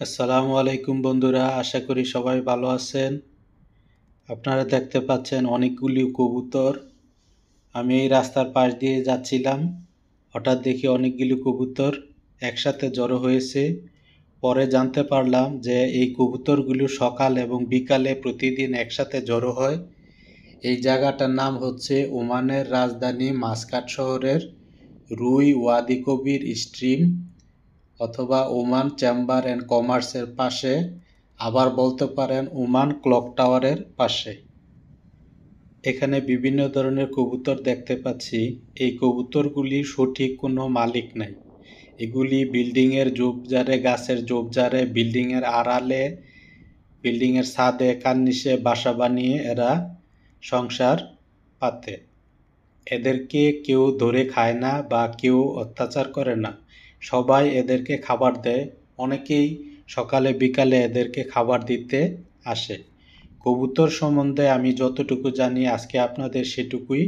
আসসালামু আলাইকুম বন্ধুরা, আশা করি সবাই ভালো আছেন। আপনারা দেখতে পাচ্ছেন অনেকগুলি কবুতর। আমি এই রাস্তার পাশ দিয়ে যাচ্ছিলাম, হঠাৎ দেখি অনেকগুলি কবুতর একসাথে জড়ো হয়েছে। পরে জানতে পারলাম যে এই কবুতরগুলো সকাল এবং বিকালে প্রতিদিন একসাথে জড়ো হয়। এই জায়গাটার নাম হচ্ছে ওমানের রাজধানী মাসকাট শহরের রুই ওয়াদি কবির স্ট্রিম অথবা ওমান চেম্বার অ্যান্ড কমার্সের পাশে, আবার বলতে পারেন ওমান ক্লক টাওয়ারের পাশে। এখানে বিভিন্ন ধরনের কবুতর দেখতে পাচ্ছি। এই কবুতরগুলির সঠিক কোনো মালিক নাই। এগুলি বিল্ডিংয়ের ঝোপঝাড়ে, গাছের ঝোপঝাড়ে, বিল্ডিংয়ের আড়ালে, বিল্ডিংয়ের ছাদে, কার্নিশে বাসা বানিয়ে এরা সংসার পাতে। এদেরকে কেউ ধরে খায় না বা কেউ অত্যাচার করে না, সবাই এদেরকে খাবার দেয়। অনেকেই সকালে বিকালে এদেরকে খাবার দিতে আসে। কবুতর সম্বন্ধে আমি যতটুকু জানি আজকে আপনাদের সেটুকুই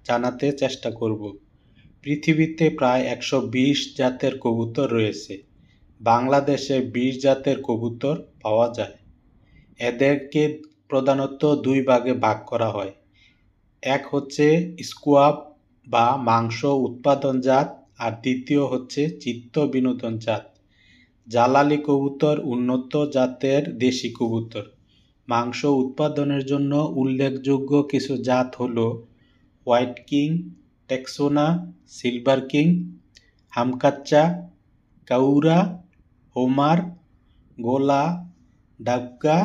জানাতে চেষ্টা করব। পৃথিবীতে প্রায় 120 জাতের কবুতর রয়েছে। বাংলাদেশে 20 জাতের কবুতর পাওয়া যায়। এদেরকে প্রধানত দুই ভাগে ভাগ করা হয়। এক হচ্ছে স্কোয়াব বা মাংস উৎপাদন জাত, আর দ্বিতীয় হচ্ছে চিত্ত বিনোদন জাত। জালালি কবুতর উন্নত জাতের দেশি কবুতর। মাংস উৎপাদনের জন্য উল্লেখযোগ্য কিছু জাত হল হোয়াইট কিং, টেক্সোনা, সিলভার কিং, হামকাচ্চা, কাউরা, হোমার, গোলা, ডাবকা,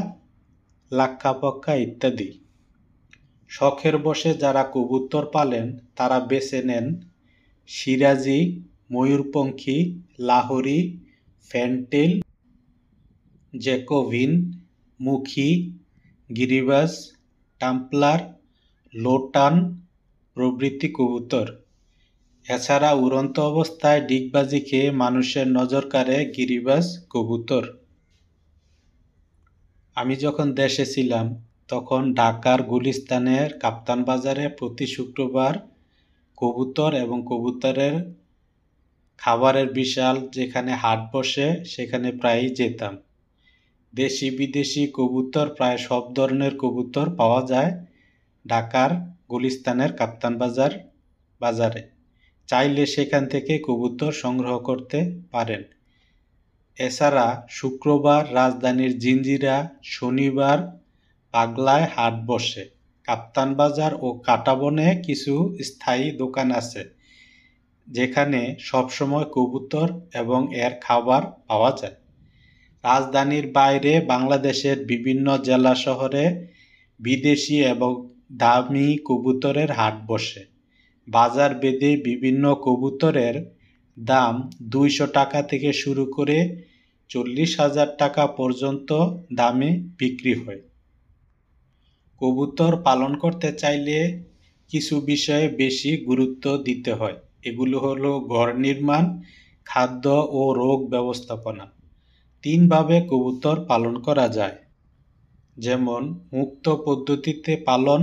লাক্কাপক্কা ইত্যাদি। শখের বশে যারা কবুতর পালেন তারা বেছে নেন সিরাজি, ময়ূরপঙ্খী, লাহোরি, ফ্যান্টেল, জ্যাকোভিন, মুখী, গিরিবাজ, টাম্পলার, লোটান প্রভৃতি কবুতর। এছাড়া উড়ন্ত অবস্থায় ডিগবাজি খেয়ে মানুষের নজর কাড়ে গিরিবাজ কবুতর। আমি যখন দেশে ছিলাম তখন ঢাকার গুলিস্তানের কাপ্তান বাজারে প্রতি শুক্রবার কবুতর এবং কবুতরের খাবারের বিশাল যেখানে হাট বসে সেখানে প্রায়ই যেতাম। দেশি বিদেশি কবুতর প্রায় সব ধরনের কবুতর পাওয়া যায় ঢাকার গুলিস্তানের কাপ্তান বাজারে। চাইলে সেখান থেকে কবুতর সংগ্রহ করতে পারেন। এছাড়া শুক্রবার রাজধানীর জিঞ্জিরা, শনিবার পাগলায় হাট বসে। কাপ্তান বাজার ও কাঁটাবনে কিছু স্থায়ী দোকান আছে যেখানে সবসময় কবুতর এবং এর খাবার পাওয়া যায়। রাজধানীর বাইরে বাংলাদেশের বিভিন্ন জেলা শহরে বিদেশি এবং দামি কবুতরের হাট বসে। বাজার ভেদে বিভিন্ন কবুতরের দাম 200 টাকা থেকে শুরু করে 40,000 টাকা পর্যন্ত দামে বিক্রি হয়। কবুতর পালন করতে চাইলে কিছু বিষয়ে বেশি গুরুত্ব দিতে হয়। এগুলো হলো ঘর নির্মাণ, খাদ্য ও রোগ ব্যবস্থাপনা। 3 ভাবে কবুতর পালন করা যায়, যেমন মুক্ত পদ্ধতিতে পালন,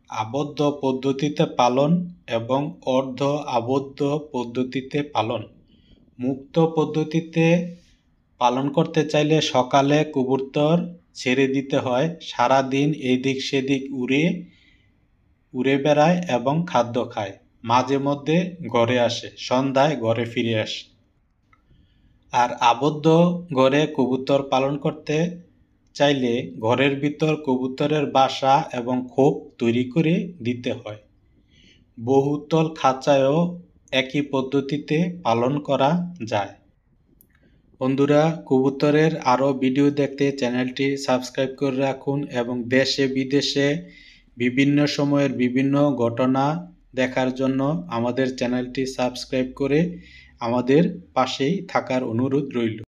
আবদ্ধ পদ্ধতিতে পালন এবং অর্ধ আবদ্ধ পদ্ধতিতে পালন। মুক্ত পদ্ধতিতে পালন করতে চাইলে সকালে কবুতর ছেড়ে দিতে হয়। সারাদিন এদিক সেদিক উড়ে বেড়ায় এবং খাদ্য খায়। মাঝে মধ্যে ঘরে আসে, সন্ধ্যায় ঘরে ফিরে আসে। আর আবদ্ধ ঘরে কবুতর পালন করতে চাইলে ঘরের ভিতর কবুতরের বাসা এবং খোপ তৈরি করে দিতে হয়। বহুতল খাঁচায়ও একই পদ্ধতিতে পালন করা যায়। বন্ধুরা, কবুতরের আরও ভিডিও দেখতে চ্যানেলটি সাবস্ক্রাইব করে রাখুন এবং দেশে বিদেশে বিভিন্ন সময়ের বিভিন্ন ঘটনা দেখার জন্য আমাদের চ্যানেলটি সাবস্ক্রাইব করে আমাদের পাশেই থাকার অনুরোধ রইল।